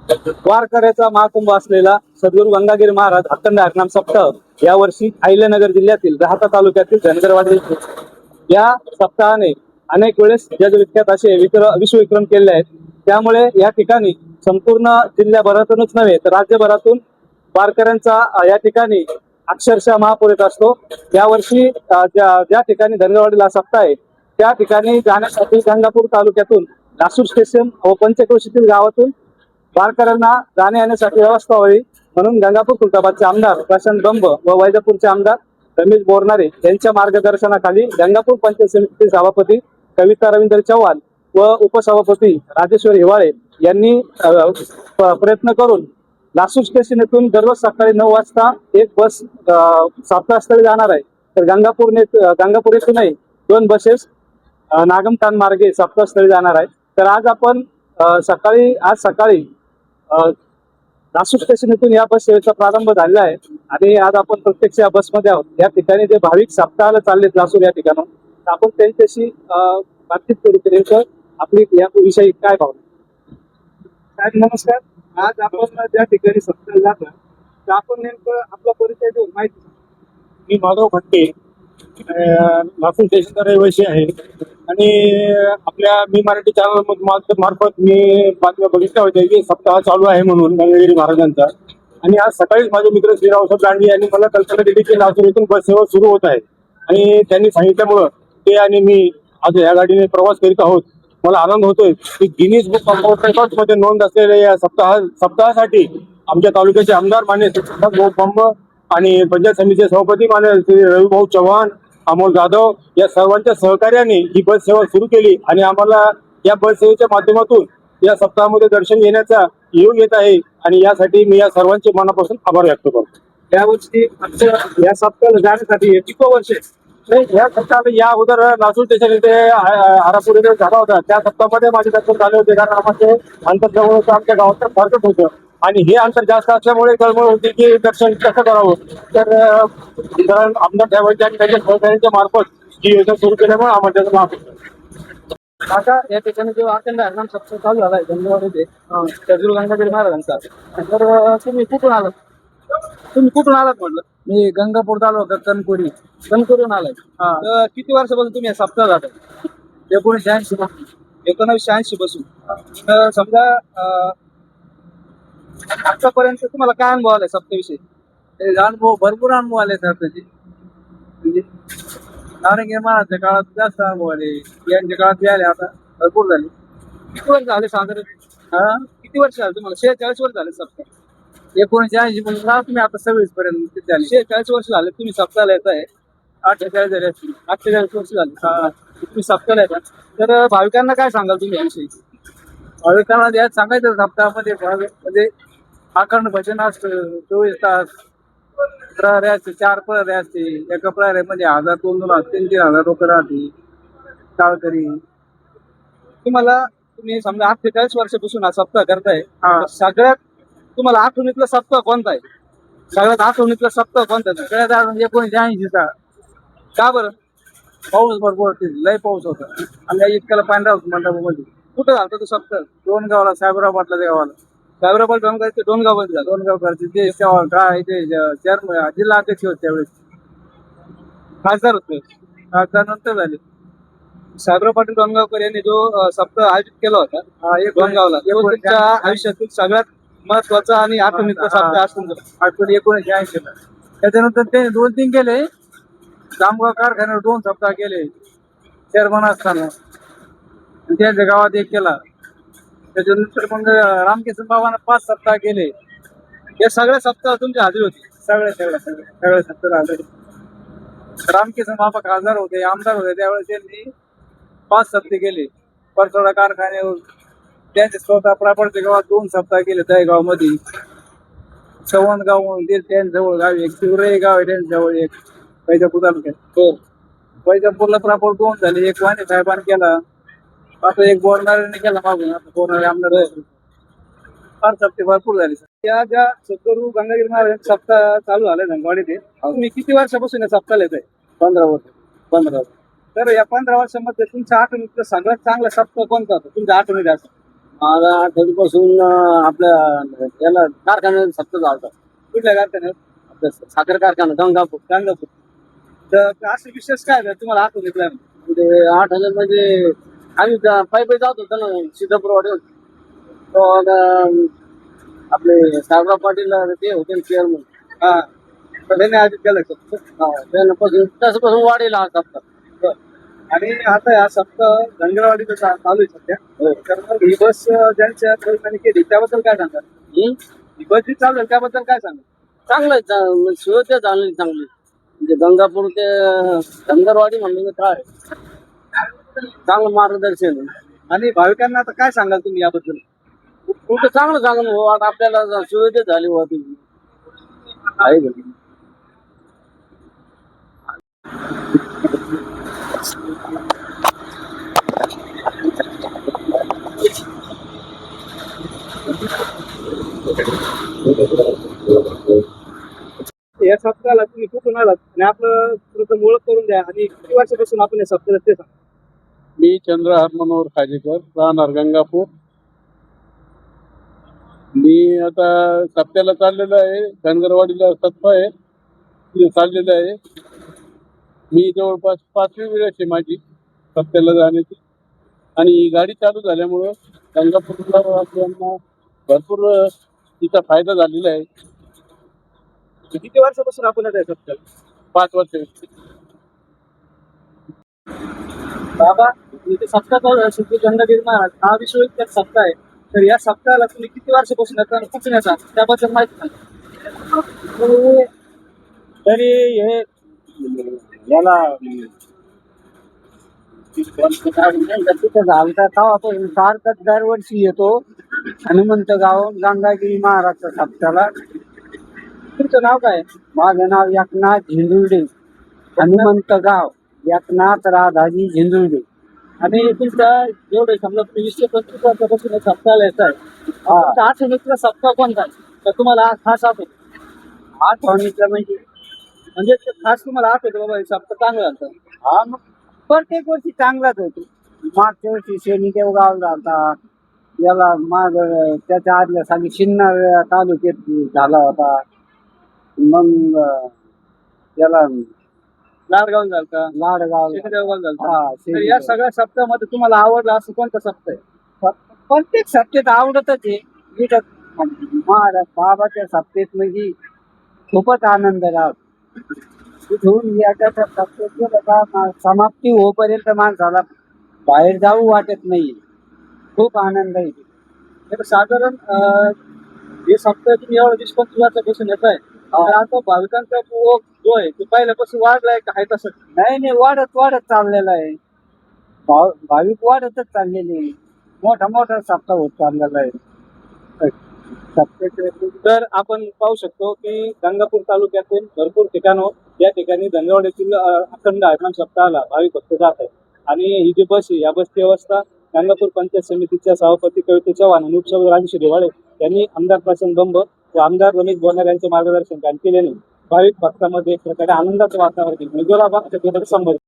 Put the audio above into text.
वारकऱ्याचा महाकुंभ असलेला सद्गुरू गंगागिरी महाराज अखंड हरिनाम सप्ताह यावर्षी अहिल्यानगर जिल्ह्यातील राहाता तालुक्यातील धनगरवाडी येथे या सप्ताहाने अनेक वेळेस जगविख्यात असे विश्वविक्रम केले आहेत. त्यामुळे या ठिकाणी संपूर्ण जिल्ह्याभरातूनच नव्हे तर राज्यभरातून वारकऱ्यांचा या ठिकाणी अक्षरशः महापूर येत असतो. यावर्षी ज्या ठिकाणी धनगरवाडीला सप्ताह आहे त्या ठिकाणी जाण्यासाठी गंगापूर तालुक्यातून लासूर स्टेशन व पंचक्रोशीतील गावातून वारकऱ्यांना जाण्या येण्यासाठी व्यवस्था व्हावी म्हणून गंगापूर खुलताबादचे आमदार प्रशांत बंब व वैजापूरचे आमदार रमेश बोरनारे यांच्या मार्गदर्शनाखाली गंगापूर पंचायत समितीचे सभापती कविता रवींद्र चव्हाण व उपसभापती राजेश्वर हिवाळे यांनी प्रयत्न करून लासूर स्टेशन येथून दररोज सकाळी 9 वाजता एक बस साप्ताहस्थळी जाणार आहे. तर गंगापूर येथूनही 2 बसेस नागमठाण मार्गे साप्ताहस्थळी जाणार आहेत. तर आज सकाळी लासूर स्टेशन येथून या बस सेवेचा प्रारंभ झालेला आहे आणि आज आपण प्रत्यक्ष या बसमध्ये आहोत. या ठिकाणी जे भाविक सप्ताहाला चाललेत लासूर या ठिकाणून आपण त्यांच्याशी बातचीत करू. नेमकं आपली या विषयी काय भावना? साहेब नमस्कार. आज आपण ज्या ठिकाणी सप्ताहाला जातो तर आपण नेमकं आपला परिचय देऊन माहिती. मी माधव खट्टे लासूर स्टेशनचा रहिवासी आहे आणि आपल्या मी मराठी चॅनल मार्फत मी बातम्या बघितल्या होत्या की सप्ताह चालू आहे म्हणून गंगागिरी महाराजांचा. आणि आज सकाळीच माझे मित्र श्रीरावसाहेब दांडगे यांनी मला कल्पना दिली की लासूर इथून बस सेवा सुरू होत आहे आणि त्यांनी सांगितल्यामुळं ते आणि मी आज या गाडीने प्रवास करीत आहोत. मला आनंद होतोय की Guinness book of world record मध्ये नोंद असलेल्या या सप्ताहासाठी आमच्या तालुक्याचे आमदार मान्य भाऊ बंब आणि पंचायत समितीचे सभापती मान्य श्री रविभाऊ चव्हाण, अमोल जाधव या सर्वांच्या सहकार्याने ही बस सेवा सुरू केली आणि आम्हाला या बस सेवेच्या माध्यमातून या सप्ताहामध्ये दर्शन घेण्याचा योग येत आहे आणि यासाठी मी या सर्वांचे मनापासून आभार व्यक्त करतो. यावर्षी या सप्ताहाला जाण्यासाठी किती वर्ष या सप्ताहात या अगोदर लासूर स्टेशन इथे आरापूर इथे झाला होता. त्या सप्ताहामध्ये माझे दर्शन झाले होते कारण आमचे अंतर जवळ होतं, आमच्या गावाचं फारकत होतं आणि हे अंतर जास्त असल्यामुळे कळमळ होती की दर्शन कसं करावं. तर आमदार साहेबांच्या आणि त्यांच्या सहकार्यांच्या मार्फत ही योजना सुरू केल्यामुळे आम्हाला त्याचा लाभ होतो. आता या ठिकाणी जो अखंड हरिनाम सप्ताह चालू झालाय धनगरवाडी सद्गुरू गंगागिरी महाराजांचा, तर तुम्ही कुठून आलात म्हटलं? मी गंगापूर तालुका कणकवरून आलाय. तर किती वर्षापासून तुम्ही या सप्ताह जाताय? 1980 पासून. तर समजा आतापर्यंत तुम्हाला काय अनुभव आलाय सप्ताहाविषयी? अनुभव भरपूर अनुभव आले सर त्याचे. म्हणजे नारंगी महाराजच्या काळात जास्त अनुभव आले, यांच्या काळात बी आले, आता भरपूर झाले. किती वर्ष झाले साधारण? किती वर्ष झाले तुम्हाला? 46 वर्ष झाले सप्ताह. 1980 पासून तुम्ही आता 26 पर्यंत झाले. 46 वर्ष झाले तुम्ही सप्ताहाला येत आहे. 48 झाले असतील. 48 वर्ष झाले तुम्ही सप्ताहाला येतात. तर भाविकांना काय सांगाल तुम्ही याविषयी? भाविकांना यात सांगायचं सप्ताहामध्ये म्हणजे अखंड भजन असतं 24 तास. प्रहरी असते, 4 प्रहरी असते. एका प्रहरीमध्ये 1000, 2,000, 3,000 लोक राहते टाळकरी. तुम्ही समजा 48 वर्षापासून हा सप्ताह करताय. सगळ्यात तुम्हाला आठवणीतला सप्ताह कोणता आहे? सगळ्यात आठवणीतला सप्ताह कोणता आहे? सगळ्यात 1980चा. का बरं? पाऊस भरपूर होते, लय पाऊस होता आणि इतक्याला पांढरा होता मंडपामध्ये. कुठं झालं तो सप्ताह? डोणगावला, साहेबराव पाटलाच्या गावाला. साहेबराव डोंगरचे डोनगाव मध्ये झालं. डोणगावकरचे ते काय ते जिल्हा अध्यक्ष होते त्यावेळेस. खासदार होते. खासदार नंतर झाले. साहेबराव पाटील डोणगावकर यांनी जो सप्ताह आयोजित केला होता एक डोणगावला, तो त्यांच्या आयुष्यातील सगळ्यात महत्वाचा आणि आठवणीतला सप्ताह असून 1980. त्याच्यानंतर ते 2-3 केले. जामगाव कारखान्यावर 2 सप्ताह केले चेअरमन असताना. त्यांच्या गावात 1 केला. त्याच्यानंतर मग रामकिसन बाबांना 5 सप्ताह केले. या सगळ्या सप्ताह तुमची हजेरी होती? सगळे सप्ताह आले. रामकिसन बाबा खासदार होते, आमदार होते त्यावेळेस त्यांनी 5 सप्ते केले. परसोडा कारखान्यावर त्यांचे स्वतः प्रापडच्या गावात 2 सप्ताह केले. दहेगाव मध्ये चव्हाणगाव म्हणून त्यांच्या जवळ गावी एक शिवरे गाव आहे त्यांच्या जवळ एक वैजापूर तालुक्यात. वैजापूरला प्रापर 2 झाले. एक वाणी साहेबांनी केला, आता एक बोरणाऱ्याने केला मागून. आता बोरणारे आमदार 5 सप्ते भरपूर झाले. या ज्या सद्गुरू गंगागिरी महाराज सप्ताह चालू झालाय धनगरवाडीत, तुम्ही किती वर्षापासून या सप्ताहाला येत आहे? 15 वर्ष. तर या 15 वर्षामध्ये तुमच्या आठवणीतला सगळ्यात चांगला सप्ताह कोणता होता तुमच्या आठवणीत? असं मला आठवडीपासून आपल्या याला कारखान्यात सप्ताह चालतात. कुठल्या कारखान्यात? आपल्या साखर कारखाना गंगापूर. गंगापूर. तर असं विशेष काय झालं तुम्हाला आठवण येतलं? म्हणजे 8,000 म्हणजे आम्ही पायी जात होतो ना सिद्धापूरवाडी. आपले सागरा पाटील ते होते चेअरमन. हा, तर त्यांनी आधी केलं का? त्यापासून तसपासून वाढीला हा सप्ताह. आणि आता या सप्ताह धनगरवाडीचं चालू आहे सध्या. तर मग ही बस ज्यांच्या प्रयत्नाने केली त्याबद्दल काय सांगाल? ही बस जी चालू आहे त्याबद्दल काय सांगाल? चांगलं आहे, सुविधा चांगली चांगली. म्हणजे गंगापूर ते धनगरवाडी म्हणलं तर काय चांगलं मार्गदर्शन आहे. आणि भाविकांना आता काय सांगाल तुम्ही याबद्दल? कुठं चांगलं चांगलं हो, आता आपल्याला सुविधा झाली होती आहे का? या सप्ताहाला तुम्ही कुठून आलात आणि आपलं प्रथम ओळख करून द्या आणि किती वर्षापासून आपण या सप्ताहात ते सांगा. मी चंद्रहार मनोहर खाजेकर, राहणार गंगापूर. मी आता सप्त्याला चाललेलो आहे. धनगरवाडीला सप्ताह आहे, तिथे चाललेलं आहे. मी जवळपास 5वी वेळ आहे माझी सप्त्याला जाण्याची. आणि ही गाडी चालू झाल्यामुळं गंगापूरला आपल्याला भरपूर तिचा फायदा झालेला आहे. किती वर्षापासून आपण आता या सप्ताहात? 5 वर्ष. बाबा, इथे सप्ताह चालू आहे. श्री गंगागिरी महाराज हा विश्वविख्यात सप्ताह आहे. तर या सप्ताहाला तुम्ही किती वर्षापासून येतात आणि कुठून येतात त्याबद्दल माहिती सांगा. तरी हे याला तिथं घालता तेव्हा सारखं दरवर्षी येतो. हनुमंत गाव गंगागिरी महाराजच्या सप्त्याला. तुमचं नाव काय? माझं नाव एकनाथ झिंजुर्डे. हनुमंत गाव एकनाथ राधाजी झिंजुर्डे. आणि तुमचा जेवढे समजा तुम्ही 20-25 वर्षापासून या सप्ताहाला येतात, तुमचा आठवणीतला सप्ताह कोणता आहे? तर तुम्हाला खास आठवतो? आठवणीतलं म्हणजे ते खास तुम्हाला आठवतं बाबा हे सप्ताह चांगलं झालं. हा मग प्रत्येक वर्षी चांगलाच होतो. मागच्या वर्षी शनिदेव गाव झाला. याला माग त्याच्या आदल्या साली सिन्नर तालुक्यात झाला होता. मग याला लाडगाव झालं का? लाडगाव शेगाव झालं का? हा तर या सगळ्या सप्ताहामध्ये तुम्हाला आवडला असं कोणता सप्ताह आहे? प्रत्येक सप्तेत आवडतच आहे. इथं महाराज बाबाच्या सप्तेत म्हणजे खूपच आनंद राहतो. तिथून याच्या सप्तेत गेलं का समाप्ती होईपर्यंत माणसाला बाहेर जाऊ वाटत नाही. खूप आनंद आहे. तर साधारण हे सप्ताह तुम्ही एवढं 20-25 वर्षापासून येत आहे. तर आता भाविकांचा ओघ जो आहे तो पहिल्यापासून वाढलाय का आहे तसं? नाही वाढत चाललेला आहे. भाविक वाढतच चाललेले आहे. मोठा सप्ताह होत चाललेला आहे. तर आपण पाहू शकतो की गंगापूर तालुक्यातील भरपूर ठिकाणं या ठिकाणी धनगरवाड येथील अखंड हरिनाम सप्ताहाला भाविक भक्त जात आहेत. आणि ही जी बस आहे या बसची व्यवस्था गंगापूर पंचायत समितीच्या सभापती कविता चव्हाण आणि उपसभापती राजेश्री दिवाळे यांनी आमदार प्रशांत बंब व आमदार रमेश बोरणार यांचे मार्गदर्शन केल्याने भाविक भक्तांमध्ये एक प्रकारे आनंदाचं वातावरण संबंध